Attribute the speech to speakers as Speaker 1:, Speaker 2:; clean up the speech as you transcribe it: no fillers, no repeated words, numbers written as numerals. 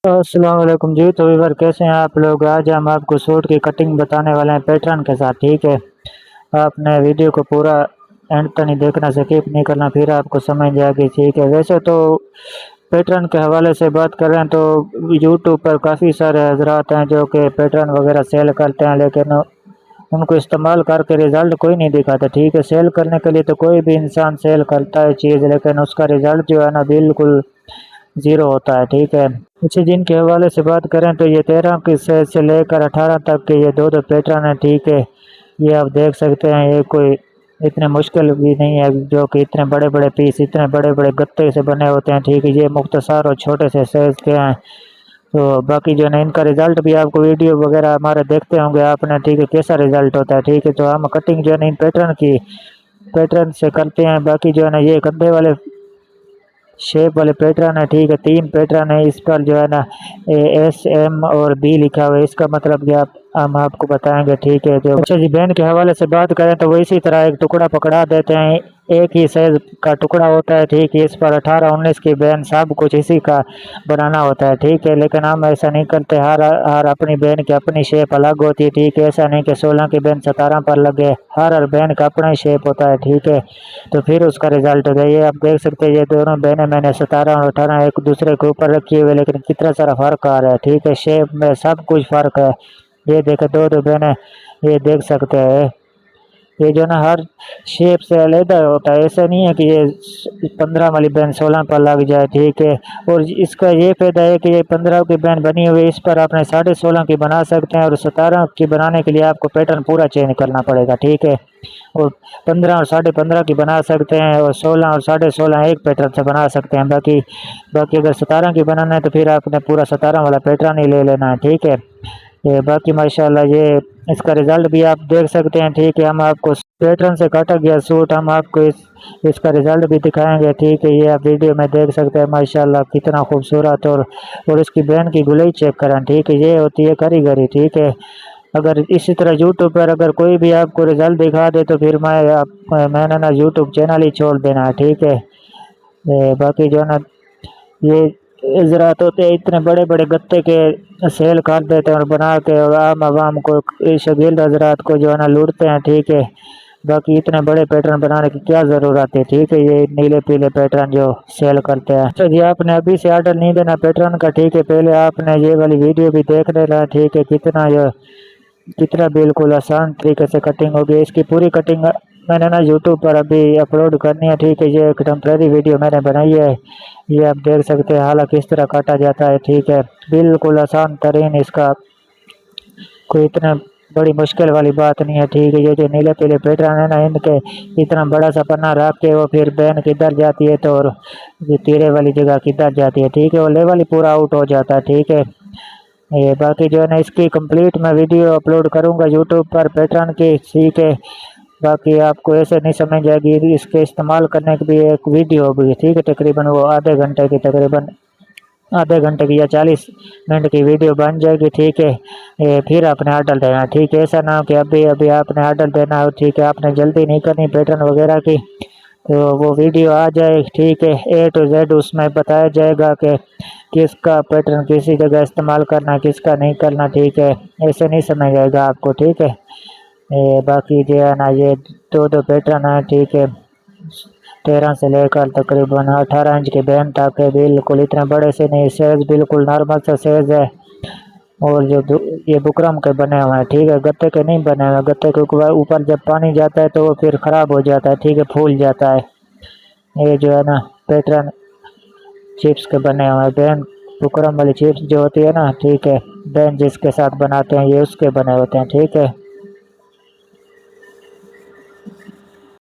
Speaker 1: अस्सलाम वालेकुम जी। तो व्यूअर कैसे हैं आप लोग। आज हम आपको सूट की कटिंग बताने वाले हैं पैटर्न के साथ। ठीक है, आपने वीडियो को पूरा एंड तक नहीं देखना, स्किप नहीं करना, फिर आपको समझ जाएगी। ठीक है, वैसे तो पैटर्न के हवाले से बात करें तो यूट्यूब पर काफ़ी सारे हजरात हैं जो कि पैटर्न वगैरह सेल करते हैं, लेकिन उनको इस्तेमाल करके रिज़ल्ट कोई नहीं दिखाता। ठीक है, सेल करने के लिए तो कोई भी इंसान सेल करता है चीज़, लेकिन उसका रिज़ल्ट जो है ना बिल्कुल ज़ीरो होता है। ठीक है, अच्छा, जिनके हवाले से बात करें तो ये 13 की साइज से लेकर 18 तक के ये दो पैटर्न हैं। ठीक है, ये आप देख सकते हैं, ये कोई इतने मुश्किल भी नहीं है जो कि इतने बड़े बड़े पीस इतने बड़े बड़े गत्ते से बने होते हैं। ठीक है, ये मुख्तसर और छोटे से साइज़ के हैं। तो बाकी जो है ना इनका रिज़ल्ट भी आपको वीडियो वगैरह हमारे देखते होंगे आपने। ठीक है, कैसा रिज़ल्ट होता है। ठीक है, तो हम कटिंग जो है ना इन पैटर्न से करते हैं। बाकी जो है ना ये कंधे वाले शेप वाले पैटर्न है। ठीक है, 3 पैटर्न है, इस पर जो है ना एस एम और बी लिखा हुआ है, इसका मतलब कि आप हम आपको बताएंगे। ठीक है, जो अच्छा जी बैन के हवाले से बात करें तो वो इसी तरह एक टुकड़ा पकड़ा देते हैं, एक ही साइज का टुकड़ा होता है। ठीक है, इस पर 18 19 की बैन सब कुछ इसी का बनाना होता है। ठीक है, लेकिन हम ऐसा नहीं करते, हर हर अपनी बैन की अपनी शेप अलग होती है। ठीक है, ऐसा नहीं कि 16 की बैन 17 पर लगे, हर बैन का अपना ही शेप होता है। ठीक है, तो फिर उसका रिजल्ट होता है। ये आप देख सकते हैं, ये दोनों बैनें मैंने 17 और 18 एक दूसरे के ऊपर रखी हुई, लेकिन कितना सारा फर्क आ रहा है। ठीक है, शेप में सब कुछ फर्क है। ये देखे दो बैनें, ये देख सकते हैं, ये जो ना हर शेप से अलहदा होता है। ऐसा नहीं है कि ये 15 वाली बैन 16 पर लग जाए। ठीक है, और इसका ये फायदा है कि ये 15 की बैन बनी हुई है, इस पर आपने 16.5 की बना सकते हैं, और 17 की बनाने के लिए आपको पैटर्न पूरा चेंज करना पड़ेगा। ठीक है, और 15 और 15.5 की बना सकते हैं, और 16 और 16.5 एक पैटर्न से बना सकते हैं। बाकी अगर 17 की बनाना है तो फिर आपने पूरा 17 वाला पैटर्न ही ले लेना है। ठीक है, ये बाकी माशाल्लाह ये इसका रिज़ल्ट भी आप देख सकते हैं। ठीक है, हम आपको पैटर्न से काटा गया सूट हम आपको इसका रिज़ल्ट भी दिखाएंगे। ठीक है, ये आप वीडियो में देख सकते हैं माशाल्लाह कितना खूबसूरत, और इसकी बैन की गुलाई चेक करें। ठीक है, ये होती है कारीगरी। ठीक है, अगर इसी तरह यूट्यूब पर अगर कोई भी आपको रिज़ल्ट दिखा दे तो फिर मैंने ना यूट्यूब चैनल ही छोड़ देना है। ठीक है, बाकी जो है ना ये ज़रात होते हैं इतने बड़े बड़े गत्ते के सेल कर देते हैं और बना के, और आम आवाम को शगील हजरात को जो है ना लूटते हैं। ठीक है, बाकी इतने बड़े पैटर्न बनाने की क्या ज़रूरत है। ठीक है, ये नीले पीले पैटर्न जो सेल करते हैं। तो जी आपने अभी से आर्डर नहीं देना पैटर्न का। ठीक है, पहले आपने ये वाली वीडियो भी देख लेना। ठीक है, कितना बिल्कुल आसान तरीके से कटिंग होगी। इसकी पूरी कटिंग मैंने ना यूट्यूब पर अभी अपलोड करनी है। ठीक है, ये एक टेम्प्रेरी वीडियो मैंने बनाई है, ये आप देख सकते हैं हालांकि किस तरह काटा जाता है। ठीक है, बिल्कुल आसान तरीन, इसका कोई इतना बड़ी मुश्किल वाली बात नहीं है। ठीक है, ये जो नीले पीले पैटर्न है ना, इनके इतना बड़ा सा पन्ना रख के वो फिर बैन किधर जाती है तो, और ये तीरे वाली जगह किधर जाती है। ठीक है, वो लेवल ही पूरा आउट हो जाता है। ठीक है, ये बाकी जो है ना इसकी कंप्लीट मैं वीडियो अपलोड करूंगा यूट्यूब पर पैटर्न की। ठीक है, बाकी आपको ऐसे नहीं समझ आएगी, इसके इस्तेमाल करने की भी एक वीडियो होगी। ठीक है, तकरीबन वो आधे घंटे की या 40 मिनट की वीडियो बन जाएगी। ठीक है, फिर आपने आर्डर देना। ठीक है, ऐसा ना हो कि अभी अभी आपने आर्डर देना हो। ठीक है, आपने जल्दी नहीं करनी पैटर्न वगैरह की, तो वो वीडियो आ जाए। ठीक है, A to Z उसमें बताया जाएगा कि किसका पैटर्न किसी जगह इस्तेमाल करना किसका नहीं करना। ठीक है, ऐसे नहीं समझ आएगा आपको। ठीक है, बाकी जो है ना ये दो पैटर्न है। ठीक है, 13 से लेकर तकरीबन 18 इंच के बैन तक है, बिल्कुल इतने बड़े से नहीं, साइज बिल्कुल नॉर्मल सा साइज है। और जो ये बुकरम के बने हुए हैं। ठीक है, गत्ते के नहीं बने हुए, गत्ते के ऊपर जब पानी जाता है तो वो फिर ख़राब हो जाता है। ठीक है, फूल जाता है। ये जो है ना पैटर्न चिप्स के बने हुए हैं, बैन बुकरम वाली चिप्स जो होती है ना। ठीक है, बैन जिसके साथ बनाते हैं ये उसके बने होते हैं। ठीक है।